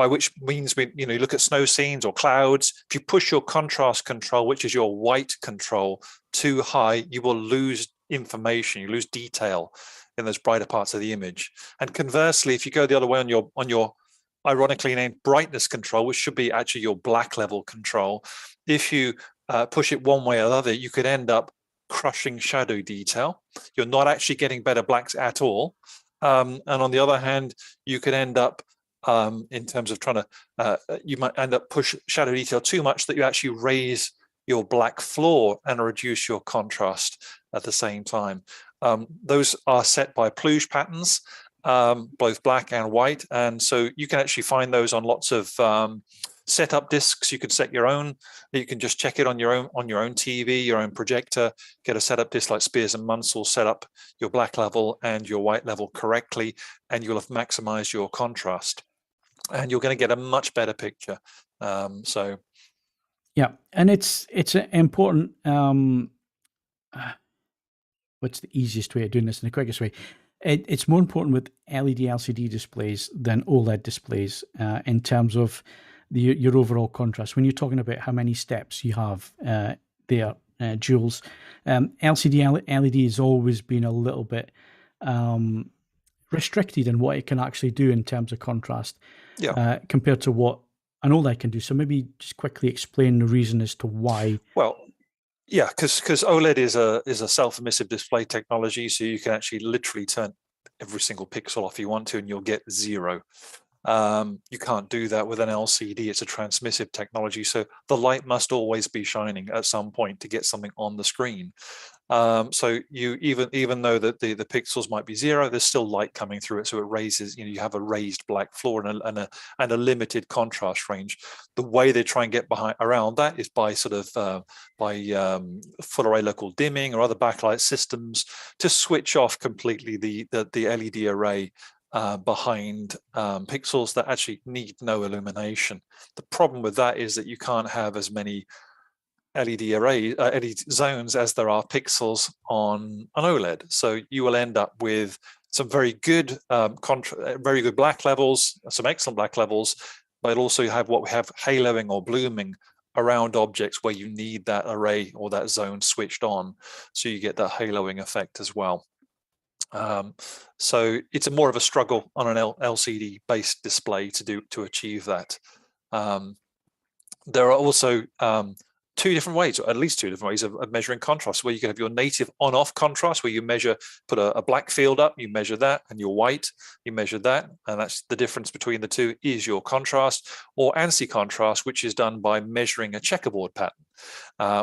which means you look at snow scenes or clouds. If you push your contrast control, which is your white control, too high, you will lose information, you lose detail in those brighter parts of the image. And conversely, if you go the other way on your ironically named brightness control, which should be actually your black level control, if you push it one way or the other, you could end up crushing shadow detail. You're not actually getting better blacks at all. And on the other hand, you could end up in terms of trying to, you might end up push shadow detail too much that you actually raise your black floor and reduce your contrast at the same time. Those are set by Pluge patterns, both black and white. And so you can actually find those on lots of setup discs. You can set your own. You can just check it on your own TV, your own projector, get a setup disc like Spears and Munsell, set up your black level and your white level correctly, and you'll have maximized your contrast. And you're going to get a much better picture. Yeah, and it's an important. What's the easiest way of doing this in the quickest way? It's more important with LED LCD displays than OLED displays in terms of your overall contrast. When you're talking about how many steps you have there, Jules, LCD LED has always been a little bit restricted in what it can actually do in terms of contrast, compared to what an OLED can do. So maybe just quickly explain the reason as to why. Well, yeah, because OLED is a self-emissive display technology, so you can actually literally turn every single pixel off you want to, and you'll get 0. You can't do that with an LCD. It's a transmissive technology, so the light must always be shining at some point to get something on the screen. So you even though that the pixels might be 0, there's still light coming through it, so it raises. You have a raised black floor and a limited contrast range. The way they try and get around that is by sort of full array local dimming or other backlight systems to switch off completely the LED array behind pixels that actually need no illumination. The problem with that is that you can't have as many LED LED zones as there are pixels on an OLED. So you will end up with some very good very good black levels, some excellent black levels, but also you have what we have haloing or blooming around objects where you need that array or that zone switched on, so you get that haloing effect as well. So it's more of a struggle on an LCD based display to achieve that. There are also two different ways, or at least two different ways of measuring contrast, where you can have your native on-off contrast, where you put a black field up, you measure that, and your white, you measure that, and that's the difference between the two is your contrast, or ANSI contrast, which is done by measuring a checkerboard pattern,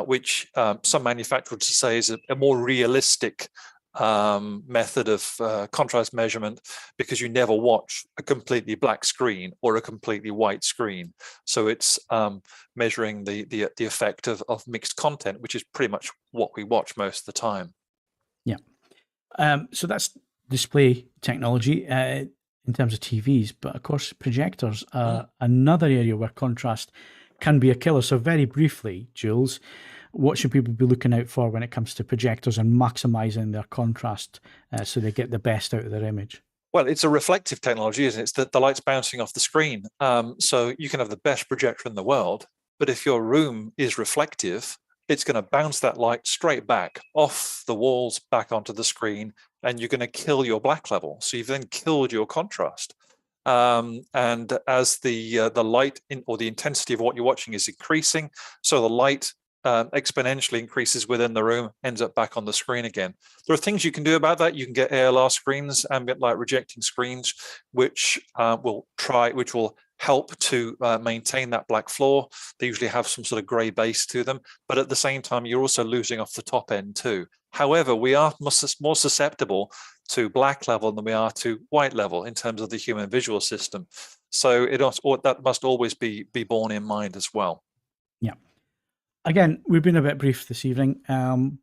which some manufacturers say is a more realistic method of contrast measurement, because you never watch a completely black screen or a completely white screen. So it's measuring the effect of mixed content, which is pretty much what we watch most of the time. Yeah. So that's display technology in terms of TVs, but of course projectors are another area where contrast can be a killer. So very briefly, Jules, what should people be looking out for when it comes to projectors and maximizing their contrast so they get the best out of their image? Well, it's a reflective technology, isn't it? It's that the light's bouncing off the screen. So you can have the best projector in the world, but if your room is reflective, it's going to bounce that light straight back off the walls, back onto the screen, and you're going to kill your black level. So you've then killed your contrast. And as the light or the intensity of what you're watching is increasing, so the light exponentially increases within the room, ends up back on the screen again. There are things you can do about that. You can get ALR screens, ambient light rejecting screens, which will help to maintain that black floor. They usually have some sort of grey base to them, but at the same time, you're also losing off the top end too. However, we are more susceptible to black level than we are to white level in terms of the human visual system. So that must always be borne in mind as well. Yeah. Again, we've been a bit brief this evening,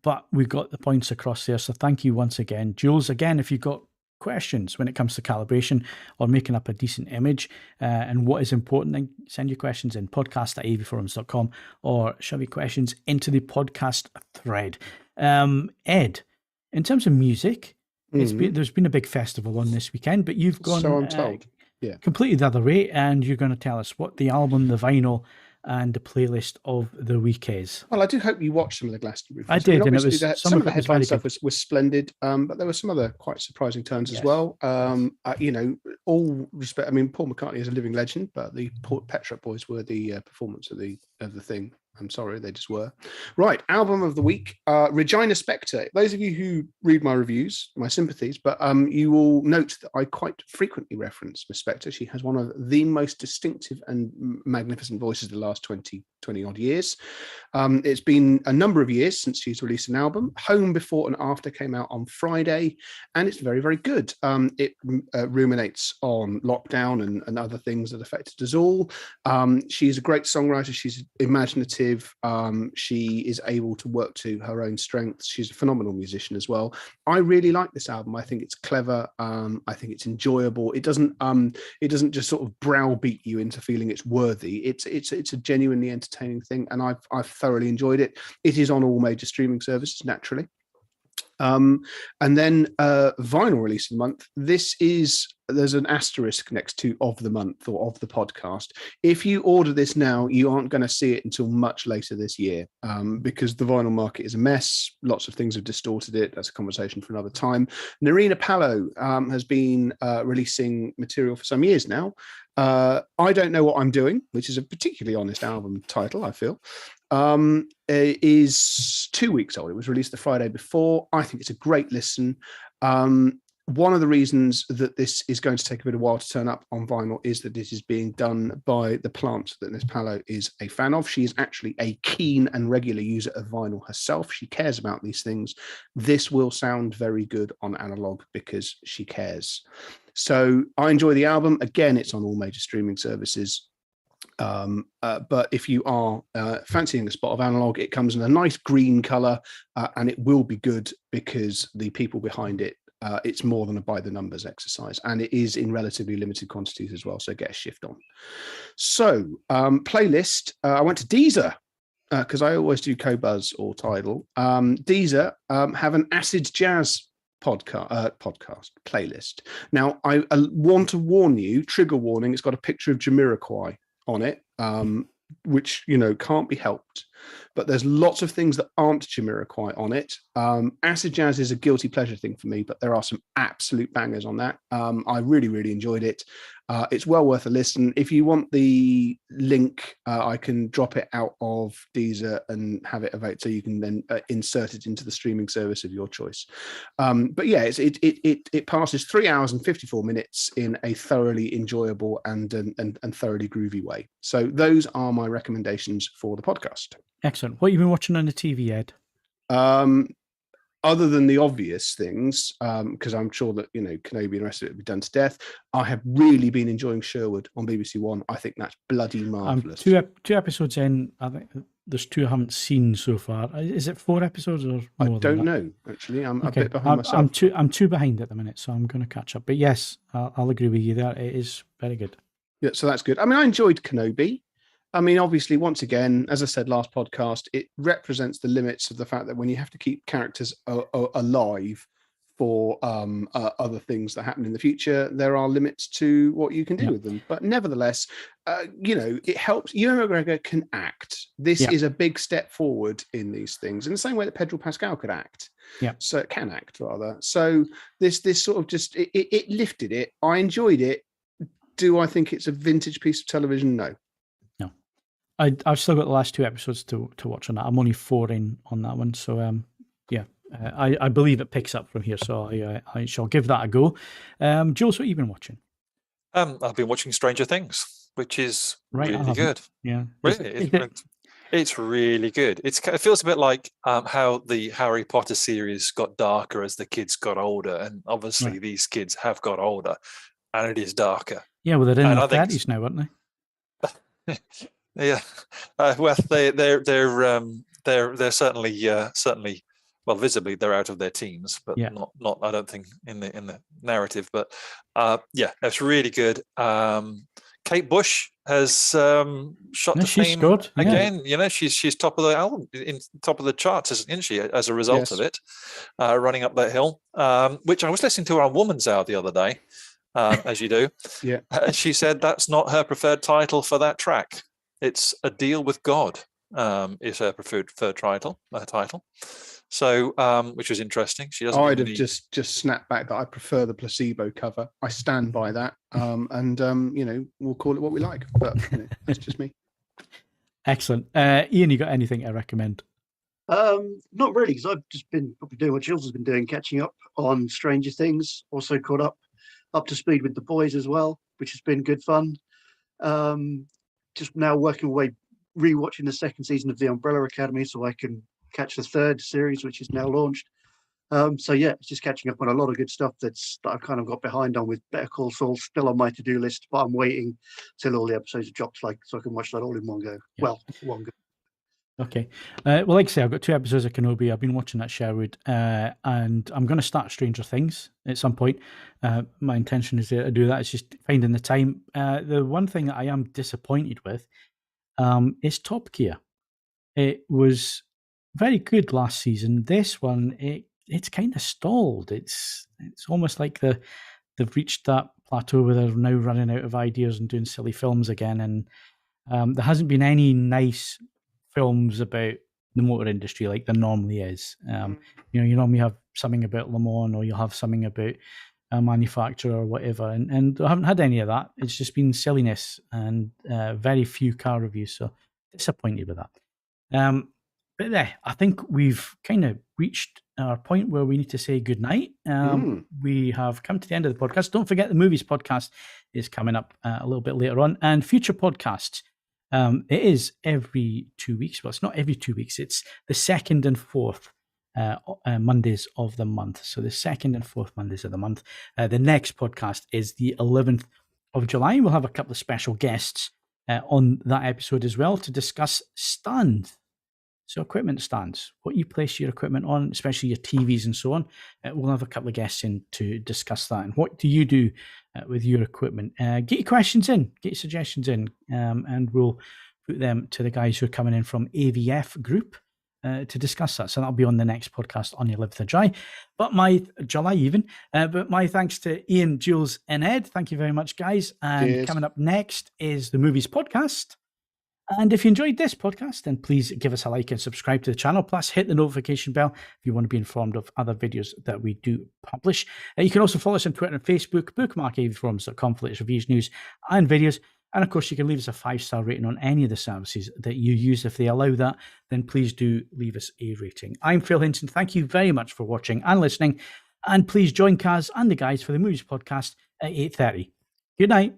but we've got the points across there. So thank you once again. Jules, again, if you've got questions when it comes to calibration or making up a decent image and what is important, then send your questions in podcast@avforums.com or shove your questions into the podcast thread. Ed, in terms of music, there's been a big festival on this weekend, but you've gone so I'm told. Completely the other way, and you're going to tell us what the album, the vinyl, and the playlist of the week is. Well, I do hope you watched some of the Glastonbury. I did, and it was some of the headline stuff was splendid, but there were some other quite surprising turns as well. All respect. I mean, Paul McCartney is a living legend, but the Pet Shop Boys were the performance of the thing. I'm sorry, they just were. Right, album of the week, Regina Spektor. Those of you who read my reviews, my sympathies, but you will note that I quite frequently reference Miss Spektor. She has one of the most distinctive and magnificent voices of the last 20 odd years. It's been a number of years since she's released an album. Home Before and After came out on Friday, and it's very, very good. It ruminates on lockdown and other things that affected us all. She's a great songwriter. She's imaginative. She is able to work to her own strengths. She's a phenomenal musician as well. I really like this album. I think it's clever. I think it's enjoyable. It doesn't just sort of browbeat you into feeling it's worthy. It's a genuinely entertaining thing, and I've thoroughly enjoyed it. It is on all major streaming services, naturally. And then vinyl release of the month. There's an asterisk next to of the month or of the podcast. If you order this now, you aren't going to see it until much later this year, because the vinyl market is a mess. Lots of things have distorted it. That's a conversation for another time. Narina Palo has been releasing material for some years now. I Don't Know What I'm Doing, which is a particularly honest album title, I feel. Is 2 weeks old. It was released the Friday before. I think it's a great listen. one of the reasons that this is going to take a bit of a while to turn up on vinyl is that this is being done by the plant that Miss Paolo is a fan of. She is actually a keen and regular user of vinyl herself. She cares about these things. This will sound very good on analog because she cares. So I enjoy the album. Again, it's on all major streaming services. But if you are fancying a spot of analog, it comes in a nice green color, and it will be good because the people behind it, it's more than a by the numbers exercise, and it is in relatively limited quantities as well. So get a shift on. So playlist, I went to Deezer because I always do Qobuz or Tidal. Deezer have an acid jazz podcast playlist. Now I want to warn you, trigger warning, it's got a picture of Jamiroquai on it, which, you know, can't be helped, but there's lots of things that aren't Jamiroquai on it. Acid jazz is a guilty pleasure thing for me, but there are some absolute bangers on that. I really enjoyed it. It's well worth a listen. If you want the link, I can drop it out of Deezer and have it available, so you can then insert it into the streaming service of your choice. But yeah, it passes 3 hours and 54 minutes in a thoroughly enjoyable and thoroughly groovy way. So those are my recommendations for the podcast. Excellent. What have you been watching on the TV, Ed? Other than the obvious things, because I'm sure that, you know, Kenobi and the rest of it will be done to death, I have really been enjoying Sherwood on BBC One. I think that's bloody marvellous. Two episodes in. I think there's 2 I haven't seen so far. Is it 4 episodes or more? I don't know, actually. I'm a bit behind myself. I'm two behind at the minute, so I'm going to catch up. But yes, I'll agree with you there. It is very good. Yeah, so that's good. I mean, I enjoyed Kenobi. I mean, obviously, once again, as I said last podcast, it represents the limits of the fact that when you have to keep characters alive for other things that happen in the future, there are limits to what you can do with them. But nevertheless, you know, it helps. Ewan McGregor can act. This is a big step forward in these things, in the same way that Pedro Pascal could act. Yeah. So it can act, rather. So this sort of just, it lifted it. I enjoyed it. Do I think it's a vintage piece of television? No. I've still got the last 2 episodes to watch on that. I'm only 4 in on that one. So, I believe it picks up from here. So I shall give that a go. Jules, what have you been watching? I've been watching Stranger Things, which is really good. Yeah. Really, it's really good. It feels a bit like how the Harry Potter series got darker as the kids got older. And obviously these kids have got older and it is darker. Yeah, well, they're in their 30s now, aren't they? Yeah, well, they're certainly well, visibly they're out of their teens, but not I don't think in the narrative. But that's really good. Kate Bush has shot to fame again. You know, she's top of the album, top of the charts, isn't she? As a result of it, running up that hill, which I was listening to her on Woman's Hour the other day, as you do. Yeah, she said that's not her preferred title for that track. It's A Deal with God is her preferred title. So, which was interesting. She doesn't. I'd have just snapped back that I prefer the Placebo cover. I stand by that. And you know, we'll call it what we like. But you know, that's just me. Excellent. Ian, you got anything to recommend? Not really, because I've just been doing what Jules has been doing, catching up on Stranger Things. Also caught up to speed with The Boys as well, which has been good fun. Just now working away, rewatching the 2nd season of The Umbrella Academy so I can catch the 3rd series, which is now launched. So yeah, it's just catching up on a lot of good stuff that I've kind of got behind on, with Better Call Saul still on my to-do list, but I'm waiting till all the episodes have dropped, so I can watch that all in one go. Yeah. Well, one go. Okay. Well, like I say, I've got 2 episodes of Kenobi. I've been watching that Sherwood, and I'm going to start Stranger Things at some point. My intention is to do that. It's just finding the time. The one thing that I am disappointed with is Top Gear. It was very good last season. This one, it's kind of stalled. It's almost like they've reached that plateau where they're now running out of ideas and doing silly films again. And there hasn't been any nice films about the motor industry like there normally is. You know, you normally have something about Le Mans, or you'll have something about a manufacturer or whatever, and I haven't had any of that. It's just been silliness and very few car reviews, so disappointed with that. But yeah, I think we've kind of reached our point where we need to say goodnight. We have come to the end of the podcast. Don't forget the movies podcast is coming up a little bit later on, and future podcasts. It is every 2 weeks. Well, it's not every 2 weeks. It's the second and fourth Mondays of the month. So the second and fourth Mondays of the month. The next podcast is the 11th of July. We'll have a couple of special guests on that episode as well to discuss stands. So equipment stands, what you place your equipment on, especially your TVs and so on. We'll have a couple of guests in to discuss that. And what do you do with your equipment? Get your questions in, get your suggestions in, and we'll put them to the guys who are coming in from AVF Group to discuss that. So that'll be on the next podcast on the 11th of July. But my thanks to Ian, Jules, and Ed. Thank you very much, guys. And coming up next is the Movies Podcast. And if you enjoyed this podcast, then please give us a like and subscribe to the channel. Plus, hit the notification bell if you want to be informed of other videos that we do publish. You can also follow us on Twitter and Facebook, bookmark avforums.com for latest reviews, news, and videos. And of course, you can leave us a 5-star rating on any of the services that you use. If they allow that, then please do leave us a rating. I'm Phil Hinton. Thank you very much for watching and listening. And please join Kaz and the guys for the Movies Podcast at 8:30. Good night.